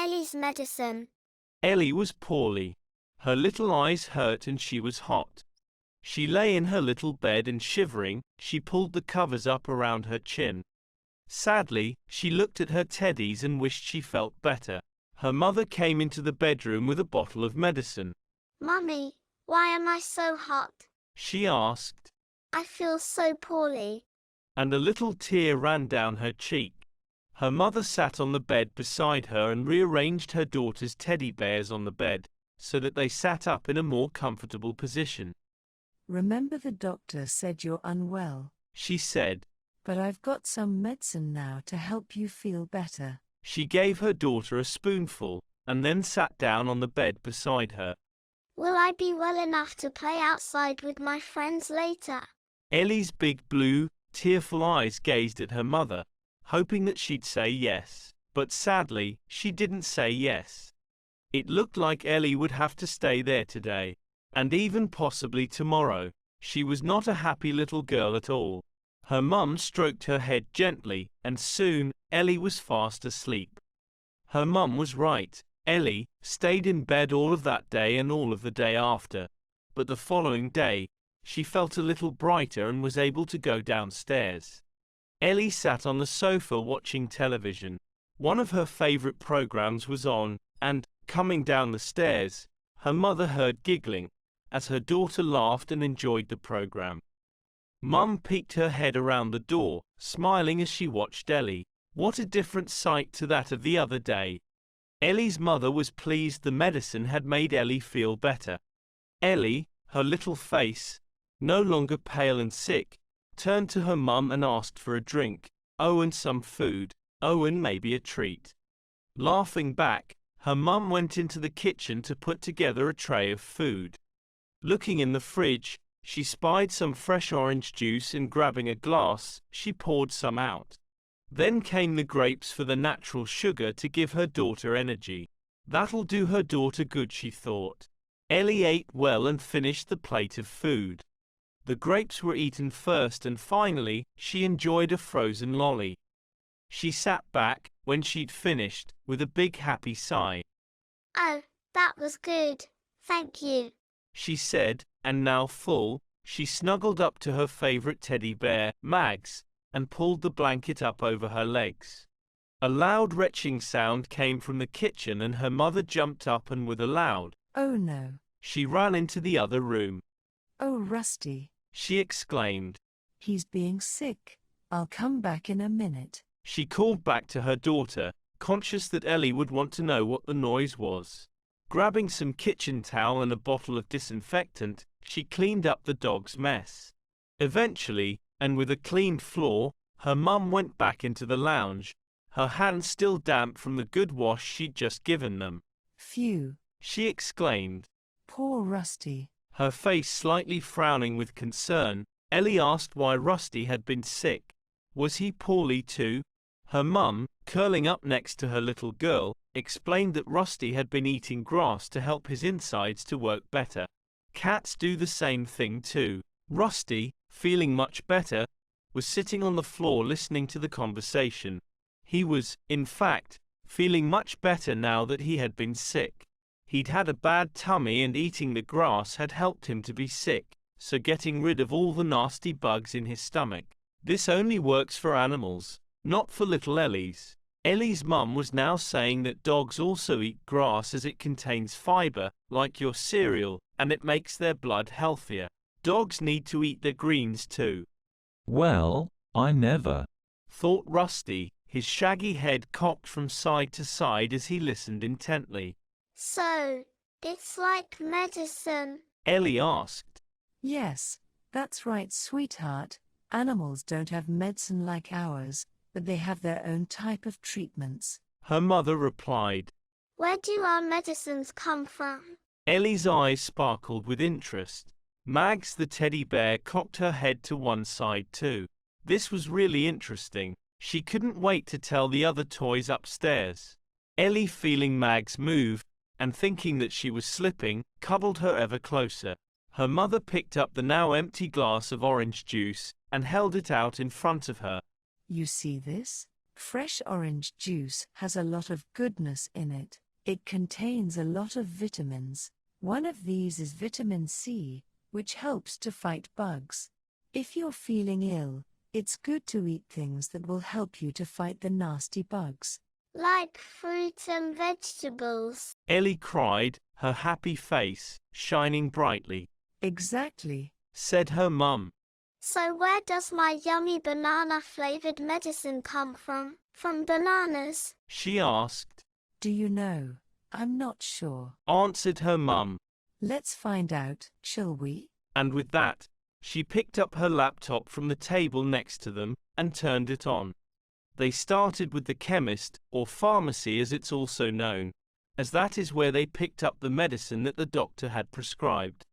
Ellie's medicine. Ellie was poorly. Her little eyes hurt and she was hot. She lay in her little bed and shivering, she pulled the covers up around her chin. Sadly, she looked at her teddies and wished she felt better. Her mother came into the bedroom with a bottle of medicine. Mummy, why am I so hot? She asked, I feel so poorly. and a little tear ran down her cheek. Her mother sat on the bed beside her and rearranged her daughter's teddy bears on the bed, so that they sat up in a more comfortable position. Remember the doctor said you're unwell, She said. but I've got some medicine now to help you feel better. She gave her daughter a spoonful, and then sat down on the bed beside her. Will I be well enough to play outside with my friends later? Ellie's big blue, tearful eyes gazed at her mother, hoping that she'd say yes, but sadly, she didn't say yes. It looked like Ellie would have to stay there today, and even possibly tomorrow. She was not a happy little girl at all. Her mum stroked her head gently, and soon, Ellie was fast asleep. Her mum was right. Ellie stayed in bed all of that day and all of the day after, but the following day, she felt a little brighter and was able to go downstairs. Ellie sat on the sofa watching television. One of her favorite programs was on, and, coming down the stairs, her mother heard giggling, as her daughter laughed and enjoyed the program. Mum peeked her head around the door, smiling as she watched Ellie. What a different sight to that of the other day. Ellie's mother was pleased the medicine had made Ellie feel better. Ellie, her little face, no longer pale and sick, turned to her mum and asked for a drink, and some food, and maybe a treat. Laughing back, her mum went into the kitchen to put together a tray of food. Looking in the fridge, she spied some fresh orange juice and grabbing a glass, she poured some out. Then came the grapes for the natural sugar to give her daughter energy. That'll do her daughter good, she thought. Ellie ate well and finished the plate of food. The grapes were eaten first and finally, she enjoyed a frozen lolly. She sat back, when she'd finished, with a big happy sigh. Oh, that was good. Thank you. She said, and now full, she snuggled up to her favorite teddy bear, Mags, and pulled the blanket up over her legs. A loud retching sound came from the kitchen and her mother jumped up and with a loud, Oh no. she ran into the other room. Oh, Rusty. She exclaimed. He's being sick. I'll come back in a minute. She called back to her daughter, conscious that Ellie would want to know what the noise was. Grabbing some kitchen towel and a bottle of disinfectant, she cleaned up the dog's mess. Eventually, and with a clean floor, her mum went back into the lounge, her hands still damp from the good wash she'd just given them. Phew. She exclaimed. Poor Rusty. Her face slightly frowning with concern, Ellie asked why Rusty had been sick. Was he poorly too? Her mum, curling up next to her little girl, explained that Rusty had been eating grass to help his insides to work better. Cats do the same thing too. Rusty, feeling much better, was sitting on the floor listening to the conversation. He was, in fact, feeling much better now that he had been sick. He'd had a bad tummy and eating the grass had helped him to be sick, so getting rid of all the nasty bugs in his stomach. This only works for animals, not for little Ellie's. Ellie's mum was now saying that dogs also eat grass as it contains fiber, like your cereal, and it makes their blood healthier. Dogs need to eat their greens too. Well, I never, thought Rusty, his shaggy head cocked from side to side as he listened intently. So, it's like medicine? Ellie asked. Yes, that's right, sweetheart. Animals don't have medicine like ours, but they have their own type of treatments. Her mother replied. Where do our medicines come from? Ellie's eyes sparkled with interest. Mags the teddy bear cocked her head to one side too. This was really interesting. She couldn't wait to tell the other toys upstairs. Ellie, feeling Mags move, and thinking that she was slipping, cuddled her ever closer. Her mother picked up the now empty glass of orange juice, and held it out in front of her. You see this? Fresh orange juice has a lot of goodness in it. It contains a lot of vitamins. One of these is vitamin C, which helps to fight bugs. If you're feeling ill, it's good to eat things that will help you to fight the nasty bugs. Like fruit and vegetables. Ellie cried, her happy face shining brightly. Exactly, Said her mum. So where does my yummy banana-flavored medicine come from? From bananas? She asked. Do you know? I'm not sure. Answered her mum. Let's find out, shall we? And with that, she picked up her laptop from the table next to them and turned it on. They started with the chemist, or pharmacy as it's also known, as that is where they picked up the medicine that the doctor had prescribed.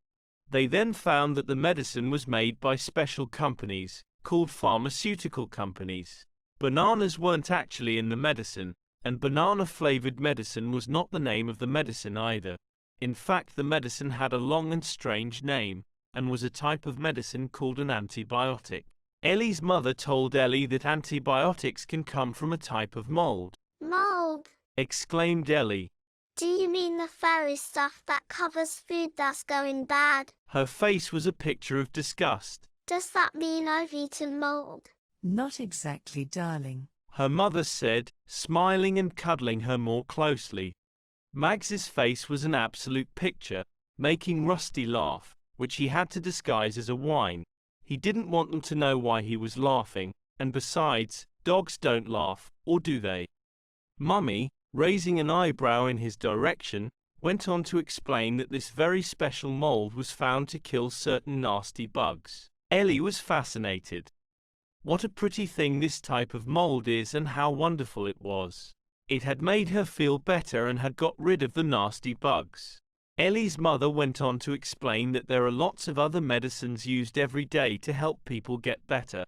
They then found that the medicine was made by special companies, called pharmaceutical companies. Bananas weren't actually in the medicine, and banana-flavored medicine was not the name of the medicine either. In fact, the medicine had a long and strange name, and was a type of medicine called an antibiotic. Ellie's mother told Ellie that antibiotics can come from a type of mold. Mold? Exclaimed Ellie. Do you mean the furry stuff that covers food that's going bad? Her face was a picture of disgust. Does that mean I've eaten mold? Not exactly, darling. Her mother said, smiling and cuddling her more closely. Mags's face was an absolute picture, making Rusty laugh, which he had to disguise as a whine. He didn't want them to know why he was laughing, and besides, dogs don't laugh, or do they? Mummy, raising an eyebrow in his direction, went on to explain that this very special mold was found to kill certain nasty bugs. Ellie was fascinated. What a pretty thing this type of mold is and how wonderful it was. It had made her feel better and had got rid of the nasty bugs. Ellie's mother went on to explain that there are lots of other medicines used every day to help people get better,